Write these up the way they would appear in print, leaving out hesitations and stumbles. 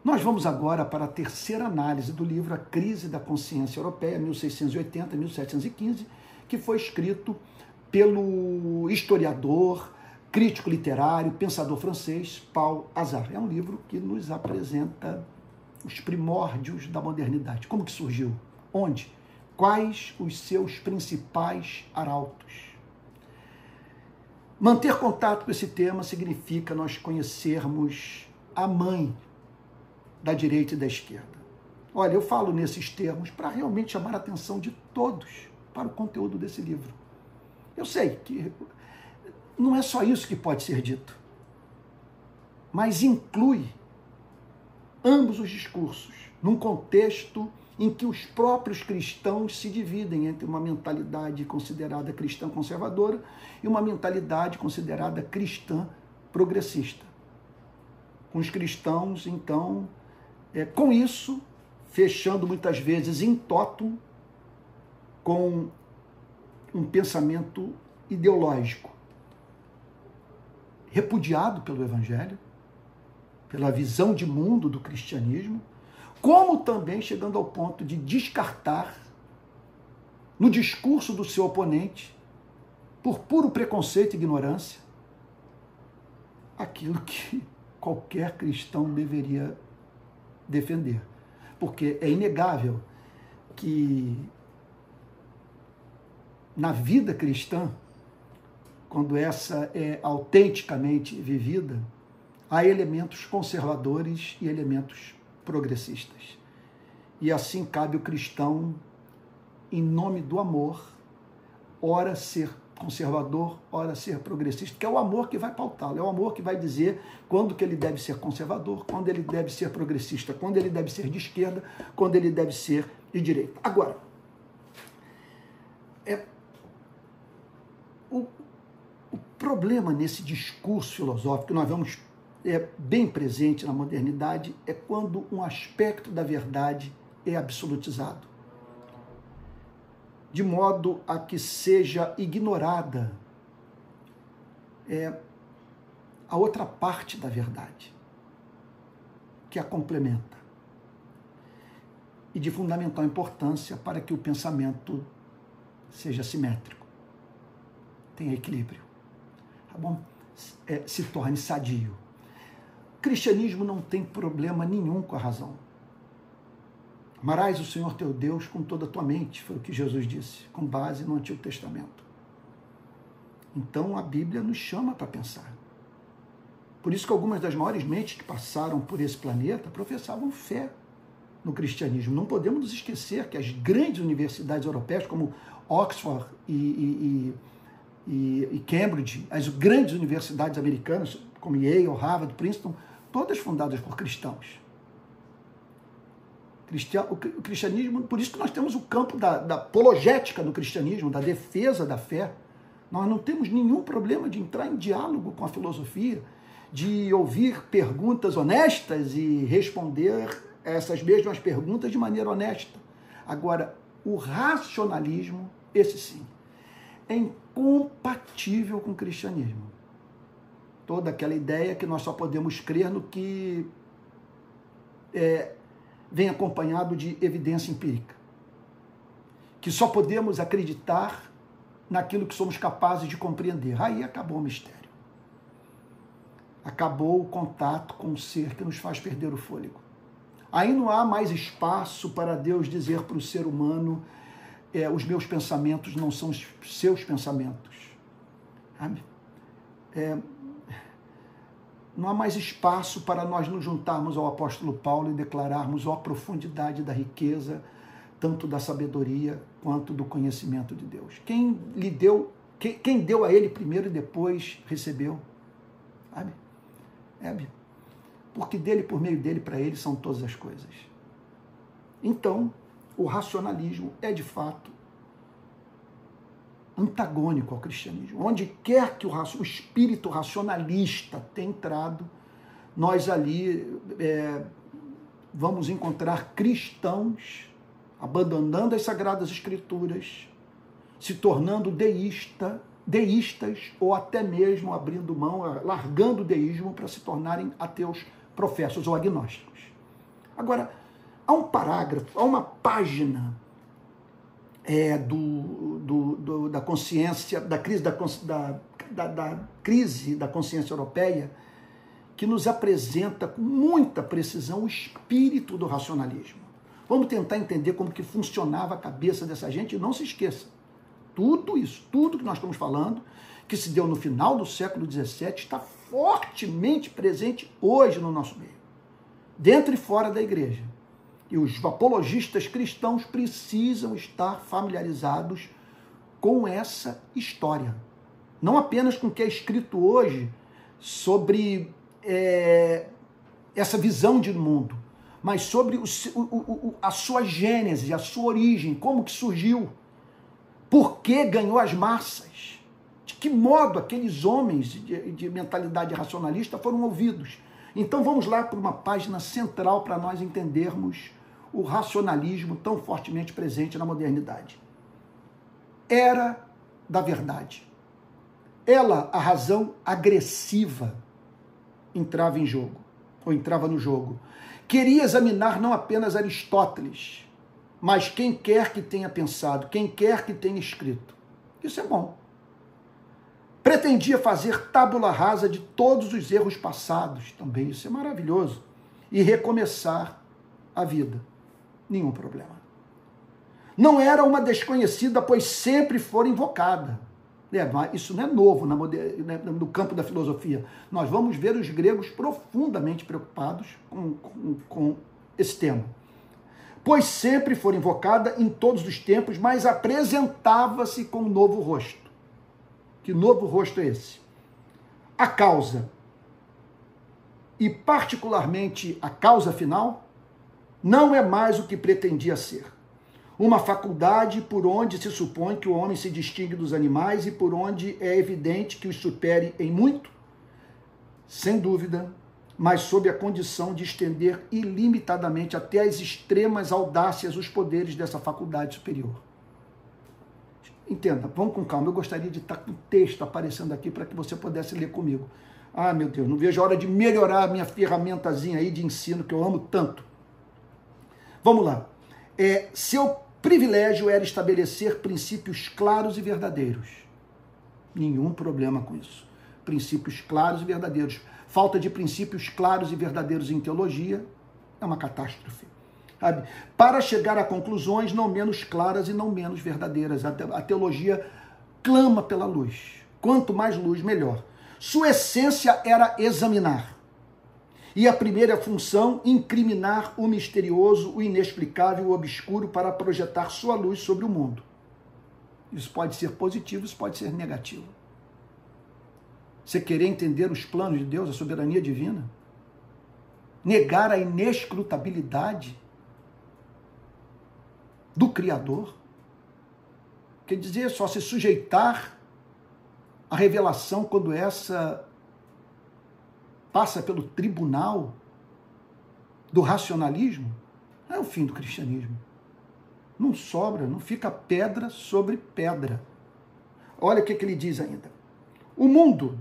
Nós vamos agora para a terceira análise do livro A Crise da Consciência Europeia, 1680-1715, que foi escrito pelo historiador, crítico literário, pensador francês, Paul Hazard. É um livro que nos apresenta os primórdios da modernidade. Como que surgiu? Onde? Quais os seus principais arautos? Manter contato com esse tema significa nós conhecermos a mãe da direita e da esquerda. Olha, eu falo nesses termos para realmente chamar a atenção de todos para o conteúdo desse livro. Eu sei que não é só isso que pode ser dito, mas inclui ambos os discursos, num contexto em que os próprios cristãos se dividem entre uma mentalidade considerada cristã conservadora e uma mentalidade considerada cristã progressista. Com os cristãos, então, com isso, fechando muitas vezes em totum com um pensamento ideológico repudiado pelo Evangelho, pela visão de mundo do cristianismo, como também chegando ao ponto de descartar no discurso do seu oponente, por puro preconceito e ignorância, aquilo que qualquer cristão deveria defender. Porque é inegável que na vida cristã, quando essa é autenticamente vivida, há elementos conservadores e elementos progressistas. E assim cabe o cristão, em nome do amor, ora ser conservador, ora ser progressista, que é o amor que vai pautá-lo, é o amor que vai dizer quando que ele deve ser conservador, quando ele deve ser progressista, quando ele deve ser de esquerda, quando ele deve ser de direita. Agora, o problema nesse discurso filosófico que nós vemos bem presente na modernidade é quando um aspecto da verdade é absolutizado, de modo a que seja ignorada a outra parte da verdade, que a complementa, e de fundamental importância para que o pensamento seja simétrico, tenha equilíbrio, tá bom? Se torne sadio. O cristianismo não tem problema nenhum com a razão. Amarás o Senhor teu Deus com toda a tua mente, foi o que Jesus disse, com base no Antigo Testamento. Então a Bíblia nos chama para pensar. Por isso que algumas das maiores mentes que passaram por esse planeta professavam fé no cristianismo. Não podemos nos esquecer que as grandes universidades europeias, como Oxford e Cambridge, as grandes universidades americanas, como Yale, Harvard, Princeton, todas fundadas por cristãos. O cristianismo, por isso que nós temos o campo da apologética do cristianismo, da defesa da fé. Nós não temos nenhum problema de entrar em diálogo com a filosofia, de ouvir perguntas honestas e responder essas mesmas perguntas de maneira honesta. Agora, o racionalismo, esse sim, é incompatível com o cristianismo. Toda aquela ideia que nós só podemos crer no que vem acompanhado de evidência empírica. Que só podemos acreditar naquilo que somos capazes de compreender. Aí acabou o mistério. Acabou o contato com o ser que nos faz perder o fôlego. Aí não há mais espaço para Deus dizer para o ser humano: os meus pensamentos não são os seus pensamentos. Sabe? Não há mais espaço para nós nos juntarmos ao apóstolo Paulo e declararmos a profundidade da riqueza, tanto da sabedoria quanto do conhecimento de Deus. Quem deu a ele primeiro e depois recebeu. Sabe? Porque dele, por meio dele, para ele são todas as coisas. Então, o racionalismo é de fato antagônico ao cristianismo. Onde quer que o espírito racionalista tenha entrado, nós ali vamos encontrar cristãos abandonando as Sagradas Escrituras, se tornando deístas ou até mesmo abrindo mão, largando o deísmo para se tornarem ateus professos ou agnósticos. Agora, há um parágrafo, há uma página da consciência, da crise da consciência europeia, que nos apresenta com muita precisão o espírito do racionalismo. Vamos tentar entender como que funcionava a cabeça dessa gente, e não se esqueça, tudo isso, tudo que nós estamos falando, que se deu no final do século XVII, está fortemente presente hoje no nosso meio, dentro e fora da igreja. E os apologistas cristãos precisam estar familiarizados com essa história. Não apenas com o que é escrito hoje sobre essa visão de mundo, mas sobre a sua gênese, a sua origem, como que surgiu, por que ganhou as massas, de que modo aqueles homens de mentalidade racionalista foram ouvidos. Então vamos lá para uma página central para nós entendermos o racionalismo tão fortemente presente na modernidade. Era da verdade. Ela, a razão agressiva, entrava em jogo, ou entrava no jogo. Queria examinar não apenas Aristóteles, mas quem quer que tenha pensado, quem quer que tenha escrito. Isso é bom. Pretendia fazer tábula rasa de todos os erros passados, também isso é maravilhoso, e recomeçar a vida. Nenhum problema. Não era uma desconhecida, pois sempre fora invocada. Isso não é novo no campo da filosofia. Nós vamos ver os gregos profundamente preocupados com esse tema. Pois sempre fora invocada em todos os tempos, mas apresentava-se com um novo rosto. Que novo rosto é esse? A causa, e particularmente a causa final, não é mais o que pretendia ser. Uma faculdade por onde se supõe que o homem se distingue dos animais e por onde é evidente que os supere em muito? Sem dúvida, mas sob a condição de estender ilimitadamente até as extremas audácias os poderes dessa faculdade superior. Entenda, vamos com calma, eu gostaria de estar com o texto aparecendo aqui para que você pudesse ler comigo. Ah, meu Deus, não vejo a hora de melhorar a minha ferramentazinha aí de ensino que eu amo tanto. Vamos lá. Seu privilégio era estabelecer princípios claros e verdadeiros. Nenhum problema com isso. Princípios claros e verdadeiros. Falta de princípios claros e verdadeiros em teologia é uma catástrofe. Sabe? Para chegar a conclusões não menos claras e não menos verdadeiras. A teologia clama pela luz. Quanto mais luz, melhor. Sua essência era examinar. E a primeira função, incriminar o misterioso, o inexplicável, o obscuro, para projetar sua luz sobre o mundo. Isso pode ser positivo, isso pode ser negativo. Você querer entender os planos de Deus, a soberania divina, negar a inescrutabilidade do Criador, quer dizer, só se sujeitar à revelação quando essa passa pelo tribunal do racionalismo, é o fim do cristianismo. Não sobra, não fica pedra sobre pedra. Olha o que ele diz ainda. O mundo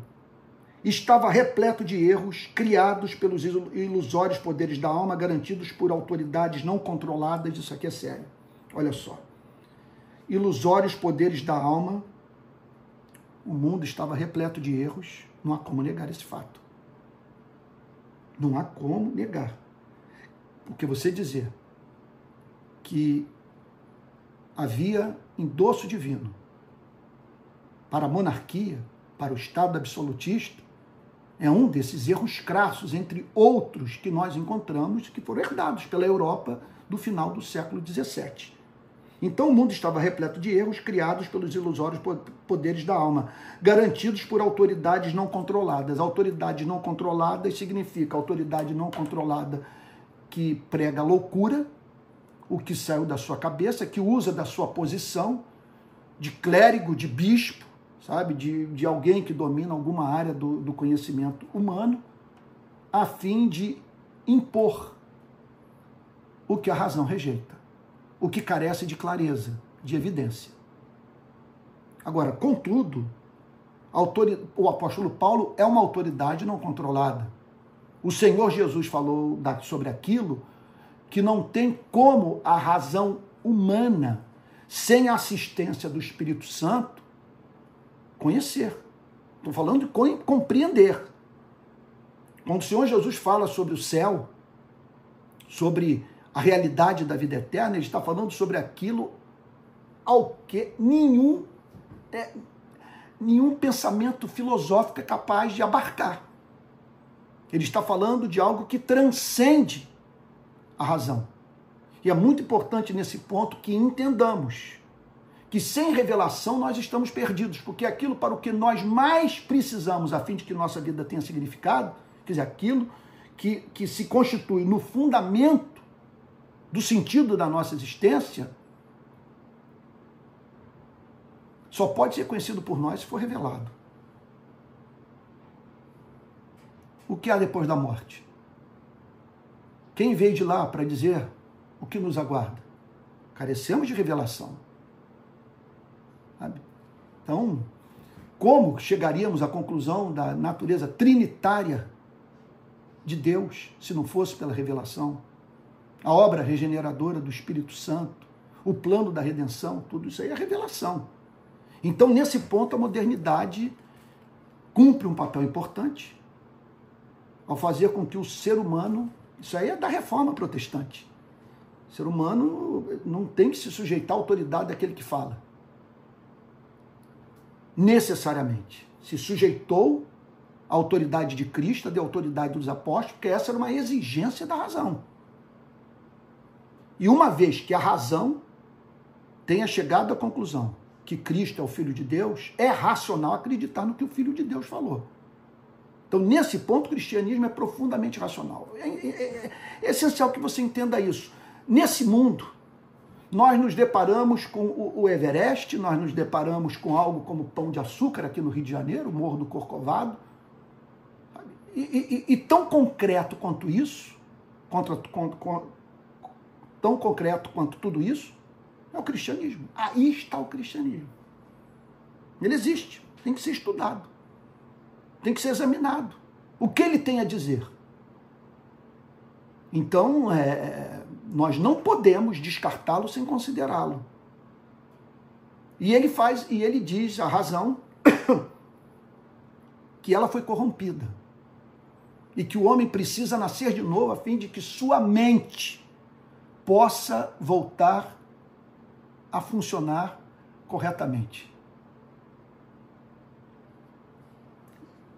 estava repleto de erros criados pelos ilusórios poderes da alma, garantidos por autoridades não controladas. Isso aqui é sério. Olha só. Ilusórios poderes da alma, o mundo estava repleto de erros, não há como negar esse fato. Não há como negar. Porque você dizer que havia endosso divino para a monarquia, para o Estado absolutista, é um desses erros crassos, entre outros que nós encontramos, que foram herdados pela Europa do final do século XVII. Então o mundo estava repleto de erros criados pelos ilusórios poderes da alma, garantidos por autoridades não controladas. Autoridades não controladas significa autoridade não controlada que prega loucura, o que saiu da sua cabeça, que usa da sua posição de clérigo, de bispo, sabe, de alguém que domina alguma área do conhecimento humano, a fim de impor o que a razão rejeita, o que carece de clareza, de evidência. Agora, contudo, o apóstolo Paulo é uma autoridade não controlada. O Senhor Jesus falou sobre aquilo que não tem como a razão humana, sem a assistência do Espírito Santo, conhecer. Estou falando de compreender. Quando o Senhor Jesus fala sobre o céu, sobre a realidade da vida eterna, ele está falando sobre aquilo ao que nenhum pensamento filosófico é capaz de abarcar. Ele está falando de algo que transcende a razão. E é muito importante nesse ponto que entendamos que sem revelação nós estamos perdidos, porque aquilo para o que nós mais precisamos a fim de que nossa vida tenha significado, quer dizer, aquilo que se constitui no fundamento do sentido da nossa existência, só pode ser conhecido por nós se for revelado. O que há depois da morte? Quem veio de lá para dizer o que nos aguarda? Carecemos de revelação. Sabe? Então, como chegaríamos à conclusão da natureza trinitária de Deus se não fosse pela revelação? A obra regeneradora do Espírito Santo, o plano da redenção, tudo isso aí é revelação. Então, nesse ponto, a modernidade cumpre um papel importante ao fazer com que o ser humano, isso aí é da reforma protestante, o ser humano não tem que se sujeitar à autoridade daquele que fala. Necessariamente. Se sujeitou à autoridade de Cristo, à autoridade dos apóstolos, porque essa era uma exigência da razão. E uma vez que a razão tenha chegado à conclusão que Cristo é o Filho de Deus, é racional acreditar no que o Filho de Deus falou. Então, nesse ponto, o cristianismo é profundamente racional. É essencial que você entenda isso. Nesse mundo, nós nos deparamos com o Everest, nós nos deparamos com algo como Pão de Açúcar aqui no Rio de Janeiro, o Morro do Corcovado. E tão concreto quanto isso, tão concreto quanto tudo isso, é o cristianismo. Aí está o cristianismo. Ele existe, tem que ser estudado, tem que ser examinado. O que ele tem a dizer? Então, nós não podemos descartá-lo sem considerá-lo. E ele diz a razão que ela foi corrompida e que o homem precisa nascer de novo a fim de que sua mente possa voltar a funcionar corretamente.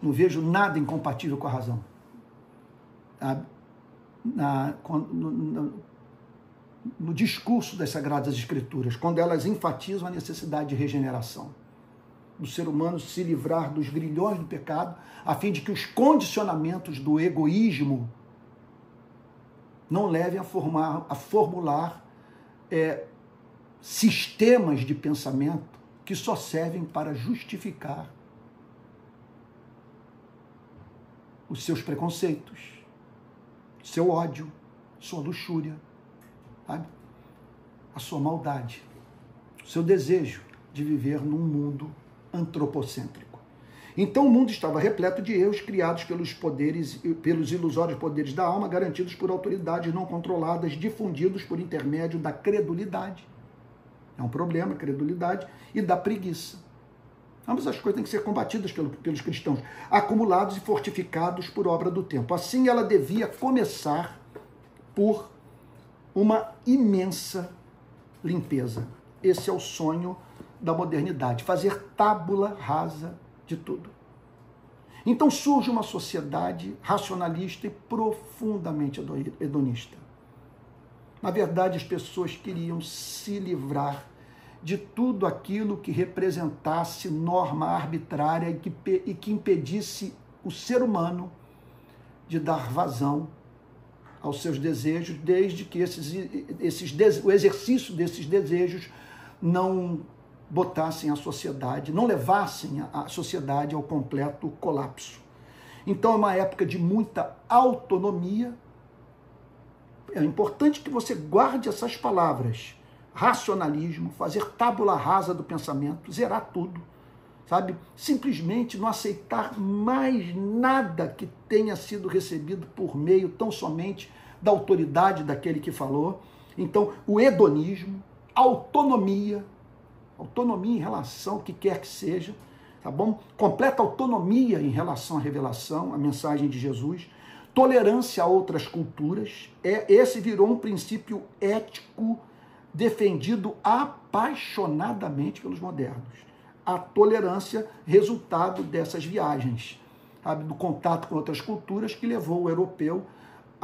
Não vejo nada incompatível com a razão. No discurso das Sagradas Escrituras, quando elas enfatizam a necessidade de regeneração, do ser humano se livrar dos grilhões do pecado, a fim de que os condicionamentos do egoísmo não levem a formular sistemas de pensamento que só servem para justificar os seus preconceitos, seu ódio, sua luxúria, sabe? A sua maldade, o seu desejo de viver num mundo antropocêntrico. Então o mundo estava repleto de erros criados pelos ilusórios poderes da alma, garantidos por autoridades não controladas, difundidos por intermédio da credulidade. É um problema, a credulidade, e da preguiça. Ambas as coisas têm que ser combatidas pelos cristãos, acumulados e fortificados por obra do tempo. Assim, ela devia começar por uma imensa limpeza. Esse é o sonho da modernidade, fazer tábula rasa de tudo. Então surge uma sociedade racionalista e profundamente hedonista. Na verdade, as pessoas queriam se livrar de tudo aquilo que representasse norma arbitrária e que impedisse o ser humano de dar vazão aos seus desejos, desde que o exercício desses desejos não botassem a sociedade, não levassem a sociedade ao completo colapso. Então é uma época de muita autonomia. É importante que você guarde essas palavras. Racionalismo, fazer tábula rasa do pensamento, zerar tudo, sabe? Simplesmente não aceitar mais nada que tenha sido recebido por meio tão somente da autoridade daquele que falou. Então, o hedonismo, autonomia em relação ao que quer que seja, tá bom? Completa autonomia em relação à revelação, à mensagem de Jesus, tolerância a outras culturas, esse virou um princípio ético defendido apaixonadamente pelos modernos. A tolerância, resultado dessas viagens, sabe, do contato com outras culturas, que levou o europeu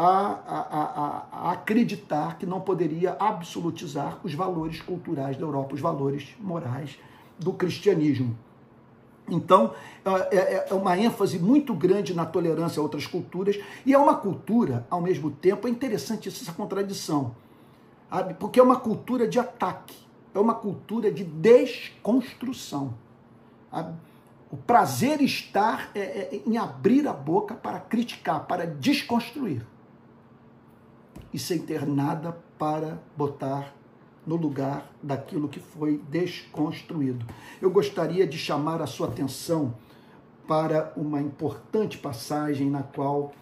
a acreditar que não poderia absolutizar os valores culturais da Europa, os valores morais do cristianismo. Então, é uma ênfase muito grande na tolerância a outras culturas, e é uma cultura, ao mesmo tempo, é interessante essa contradição, sabe? Porque é uma cultura de ataque, é uma cultura de desconstrução. Sabe? O prazer está em abrir a boca para criticar, para desconstruir, e sem ter nada para botar no lugar daquilo que foi desconstruído. Eu gostaria de chamar a sua atenção para uma importante passagem na qual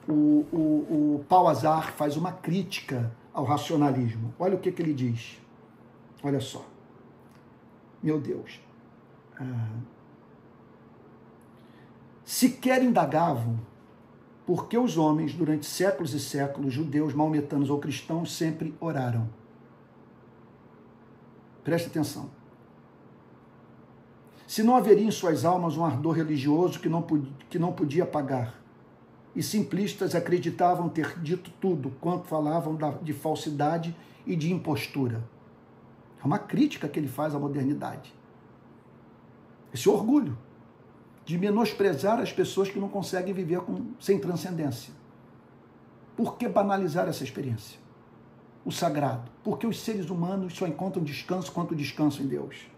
o Paul-Azar faz uma crítica ao racionalismo. Olha o que ele diz. Olha só. Meu Deus. Sequer indagavam porque os homens, durante séculos e séculos, judeus, maometanos ou cristãos, sempre oraram. Preste atenção. Se não haveria em suas almas um ardor religioso que não podia apagar, e simplistas acreditavam ter dito tudo quanto falavam de falsidade e de impostura. É uma crítica que ele faz à modernidade. Esse orgulho de menosprezar as pessoas que não conseguem viver sem transcendência. Por que banalizar essa experiência? O sagrado. Porque os seres humanos só encontram descanso quanto descanso em Deus.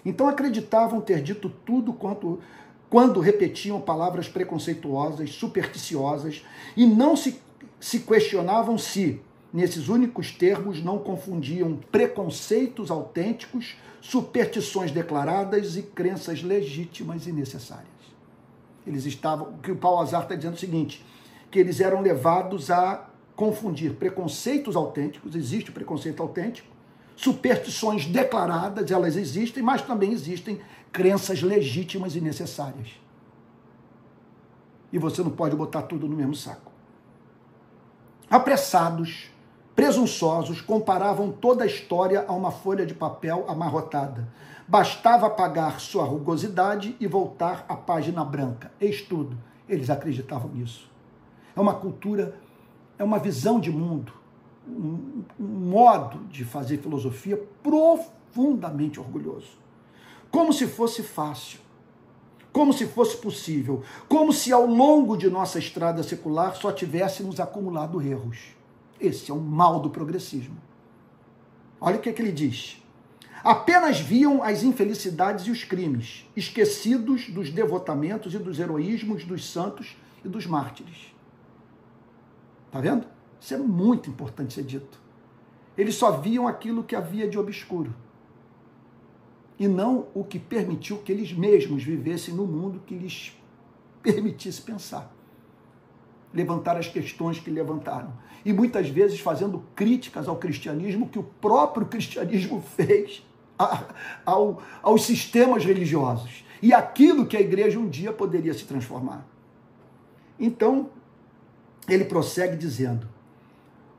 Então acreditavam ter dito tudo quando repetiam palavras preconceituosas, supersticiosas, e não se questionavam se, nesses únicos termos, não confundiam preconceitos autênticos, superstições declaradas e crenças legítimas e necessárias. O que o Paul-Azar está dizendo é o seguinte, que eles eram levados a confundir preconceitos autênticos, existe o preconceito autêntico, superstições declaradas, elas existem, mas também existem crenças legítimas e necessárias. E você não pode botar tudo no mesmo saco. Apressados, presunçosos, comparavam toda a história a uma folha de papel amarrotada. Bastava apagar sua rugosidade e voltar à página branca. Eis tudo. Eles acreditavam nisso. É uma cultura, é uma visão de mundo, um modo de fazer filosofia profundamente orgulhoso. Como se fosse fácil, como se fosse possível, como se ao longo de nossa estrada secular só tivéssemos acumulado erros. Esse é o mal do progressismo. Olha o que ele diz. Apenas viam as infelicidades e os crimes, esquecidos dos devotamentos e dos heroísmos dos santos e dos mártires. Está vendo? Isso é muito importante ser dito. Eles só viam aquilo que havia de obscuro. E não o que permitiu que eles mesmos vivessem no mundo que lhes permitisse pensar. Levantar as questões que levantaram. E muitas vezes fazendo críticas ao cristianismo que o próprio cristianismo fez aos sistemas religiosos. E aquilo que a igreja um dia poderia se transformar. Então, ele prossegue dizendo,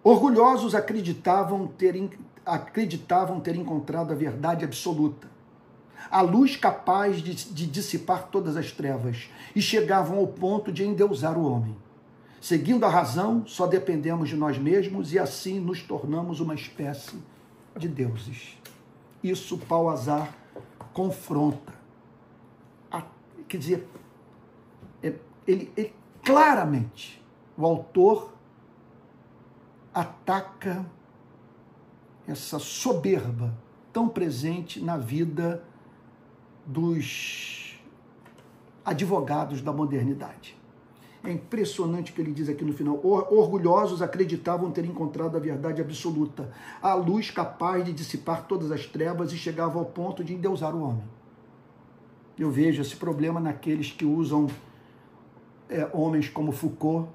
orgulhosos acreditavam ter encontrado a verdade absoluta, a luz capaz de dissipar todas as trevas, e chegavam ao ponto de endeusar o homem. Seguindo a razão, só dependemos de nós mesmos e assim nos tornamos uma espécie de deuses. Isso Paul-Azar confronta. Quer dizer, ele claramente, o autor ataca essa soberba tão presente na vida dos advogados da modernidade. É impressionante o que ele diz aqui no final. Orgulhosos acreditavam ter encontrado a verdade absoluta, a luz capaz de dissipar todas as trevas, e chegavam ao ponto de endeusar o homem. Eu vejo esse problema naqueles que usam homens como Foucault,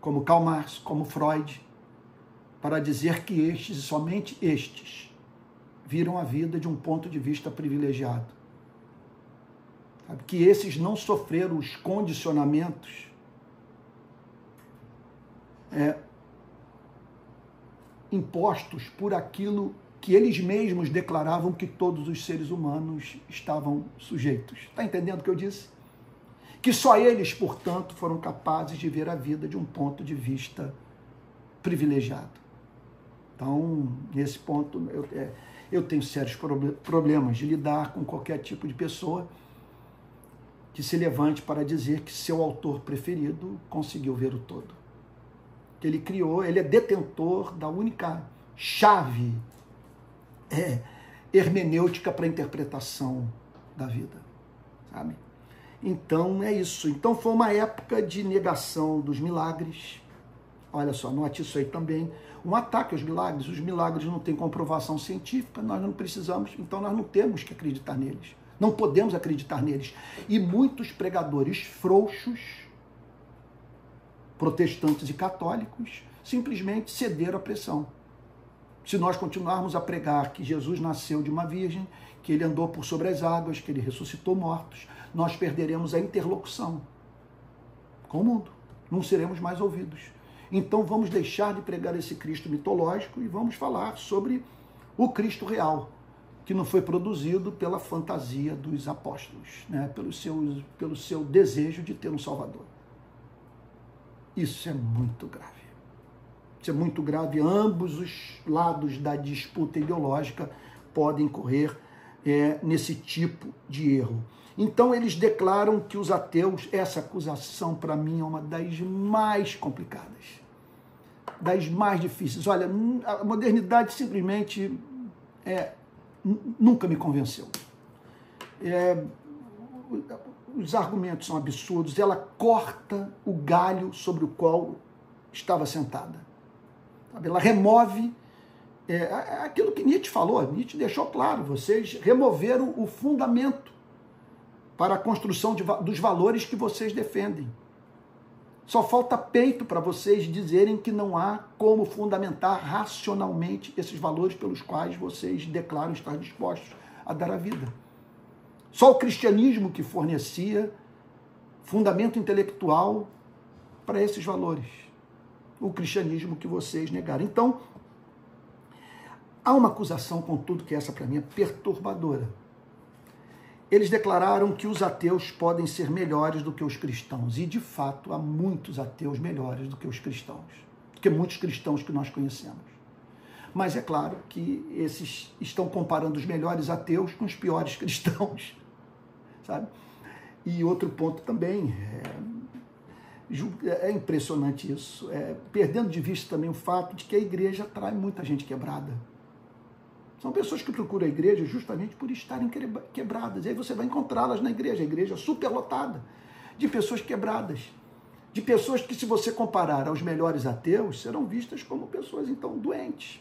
como Karl Marx, como Freud, para dizer que estes, e somente estes, viram a vida de um ponto de vista privilegiado. Sabe? Que esses não sofreram os condicionamentos impostos por aquilo que eles mesmos declaravam que todos os seres humanos estavam sujeitos. Está entendendo o que eu disse? Que só eles, portanto, foram capazes de ver a vida de um ponto de vista privilegiado. Então, nesse ponto, eu tenho sérios problemas de lidar com qualquer tipo de pessoa que se levante para dizer que seu autor preferido conseguiu ver o todo. Que ele criou, ele é detentor da única chave hermenêutica para a interpretação da vida, sabe? Então, é isso. Então, foi uma época de negação dos milagres. Olha só, note isso aí também. Um ataque aos milagres. Os milagres não têm comprovação científica, nós não precisamos, então nós não temos que acreditar neles. Não podemos acreditar neles. E muitos pregadores frouxos, protestantes e católicos, simplesmente cederam à pressão. Se nós continuarmos a pregar que Jesus nasceu de uma virgem, que ele andou por sobre as águas, que ele ressuscitou mortos, nós perderemos a interlocução com o mundo. Não seremos mais ouvidos. Então vamos deixar de pregar esse Cristo mitológico e vamos falar sobre o Cristo real, que não foi produzido pela fantasia dos apóstolos, né? pelo seu desejo de ter um Salvador. Isso é muito grave. Isso é muito grave. Ambos os lados da disputa ideológica podem incorrer nesse tipo de erro. Então eles declaram que os ateus, essa acusação para mim é uma das mais complicadas, das mais difíceis. Olha, a modernidade simplesmente nunca me convenceu. Os argumentos são absurdos, ela corta o galho sobre o qual estava sentada. Ela remove aquilo que Nietzsche falou, Nietzsche deixou claro, vocês removeram o fundamento para a construção dos valores que vocês defendem. Só falta peito para vocês dizerem que não há como fundamentar racionalmente esses valores pelos quais vocês declaram estar dispostos a dar a vida. Só o cristianismo que fornecia fundamento intelectual para esses valores. O cristianismo que vocês negaram. Então, há uma acusação, contudo, que essa para mim é perturbadora. Eles declararam que os ateus podem ser melhores do que os cristãos. E, de fato, há muitos ateus melhores do que os cristãos. Do que muitos cristãos que nós conhecemos. Mas é claro que esses estão comparando os melhores ateus com os piores cristãos. Sabe? E outro ponto também, é impressionante isso, perdendo de vista também o fato de que a igreja atrai muita gente quebrada. São pessoas que procuram a igreja justamente por estarem quebradas. E aí você vai encontrá-las na igreja, a igreja superlotada, de pessoas quebradas, de pessoas que, se você comparar aos melhores ateus, serão vistas como pessoas, então, doentes.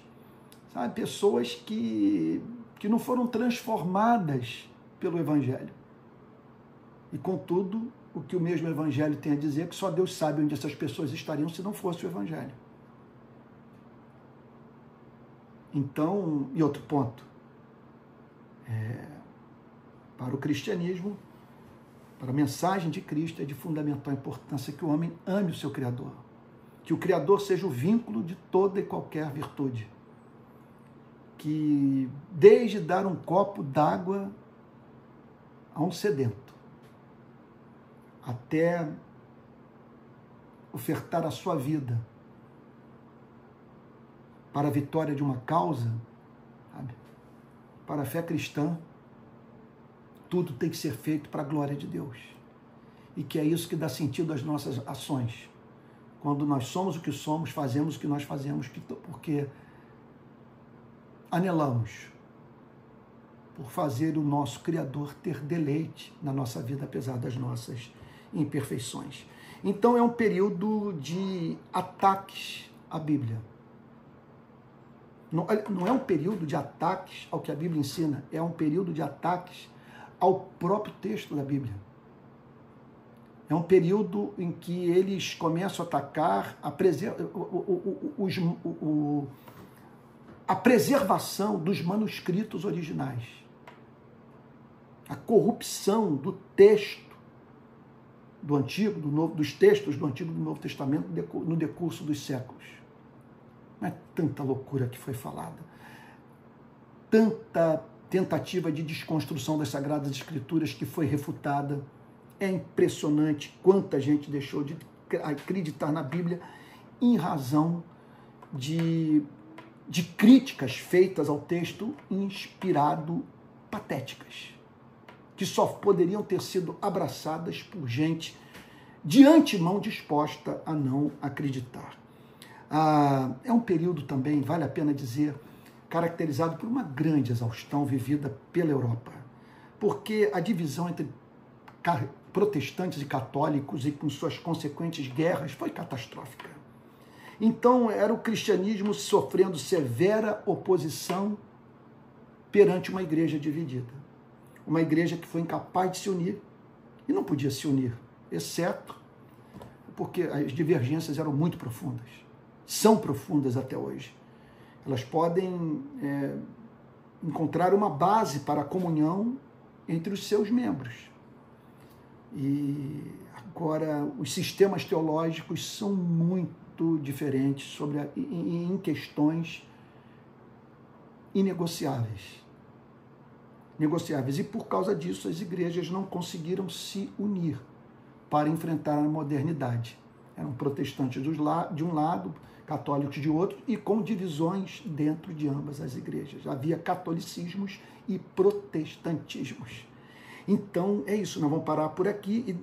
Sabe? Pessoas que não foram transformadas pelo Evangelho. E, contudo, o que o mesmo Evangelho tem a dizer é que só Deus sabe onde essas pessoas estariam se não fosse o Evangelho. Então, e outro ponto, para o cristianismo, para a mensagem de Cristo, é de fundamental importância que o homem ame o seu Criador, que o Criador seja o vínculo de toda e qualquer virtude, que desde dar um copo d'água a um sedento, até ofertar a sua vida para a vitória de uma causa, sabe? Para a fé cristã, tudo tem que ser feito para a glória de Deus. E que é isso que dá sentido às nossas ações. Quando nós somos o que somos, fazemos o que nós fazemos, porque anelamos por fazer o nosso Criador ter deleite na nossa vida, apesar das nossas imperfeições. Então é um período de ataques à Bíblia. Não é um período de ataques ao que a Bíblia ensina, é um período de ataques ao próprio texto da Bíblia. É um período em que eles começam a atacar a preservação dos manuscritos originais, a corrupção do texto do Antigo, do Novo, dos textos do Antigo e do Novo Testamento no decurso dos séculos. Não é tanta loucura que foi falada, tanta tentativa de desconstrução das Sagradas Escrituras que foi refutada. É impressionante quanta gente deixou de acreditar na Bíblia em razão de críticas feitas ao texto inspirado, patéticas, que só poderiam ter sido abraçadas por gente de antemão disposta a não acreditar. É um período também, vale a pena dizer, caracterizado por uma grande exaustão vivida pela Europa, porque a divisão entre protestantes e católicos e com suas consequentes guerras foi catastrófica. Então era o cristianismo sofrendo severa oposição perante uma igreja dividida. Uma igreja que foi incapaz de se unir e não podia se unir, exceto porque as divergências eram muito profundas. São profundas até hoje. Elas podem encontrar uma base para a comunhão entre os seus membros. E agora os sistemas teológicos são muito diferentes em questões inegociáveis. E por causa disso as igrejas não conseguiram se unir para enfrentar a modernidade. Eram protestantes de um lado, católicos de outro, e com divisões dentro de ambas as igrejas. Havia catolicismos e protestantismos. Então, é isso, nós vamos parar por aqui e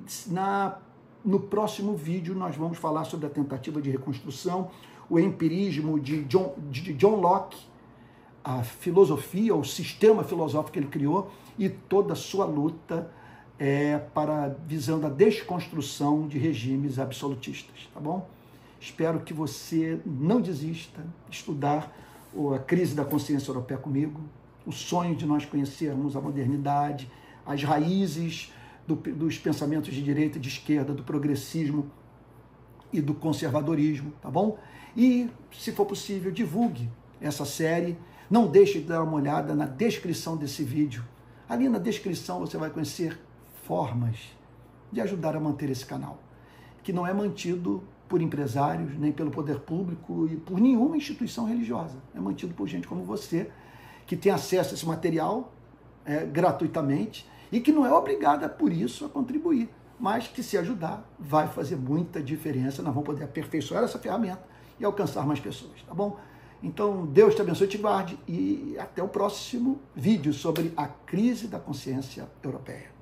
no próximo vídeo nós vamos falar sobre a tentativa de reconstrução, o empirismo de John Locke, a filosofia, o sistema filosófico que ele criou e toda a sua luta visando a desconstrução de regimes absolutistas, tá bom? Espero que você não desista de estudar a crise da consciência europeia comigo, o sonho de nós conhecermos a modernidade, as raízes dos pensamentos de direita e de esquerda, do progressismo e do conservadorismo, tá bom? E, se for possível, divulgue essa série. Não deixe de dar uma olhada na descrição desse vídeo. Ali na descrição você vai conhecer formas de ajudar a manter esse canal, que não é mantido por empresários, nem pelo poder público e por nenhuma instituição religiosa. É mantido por gente como você, que tem acesso a esse material gratuitamente e que não é obrigada, por isso, a contribuir, mas que, se ajudar, vai fazer muita diferença. Nós vamos poder aperfeiçoar essa ferramenta e alcançar mais pessoas, tá bom? Então, Deus te abençoe e te guarde, e até o próximo vídeo sobre a crise da consciência europeia.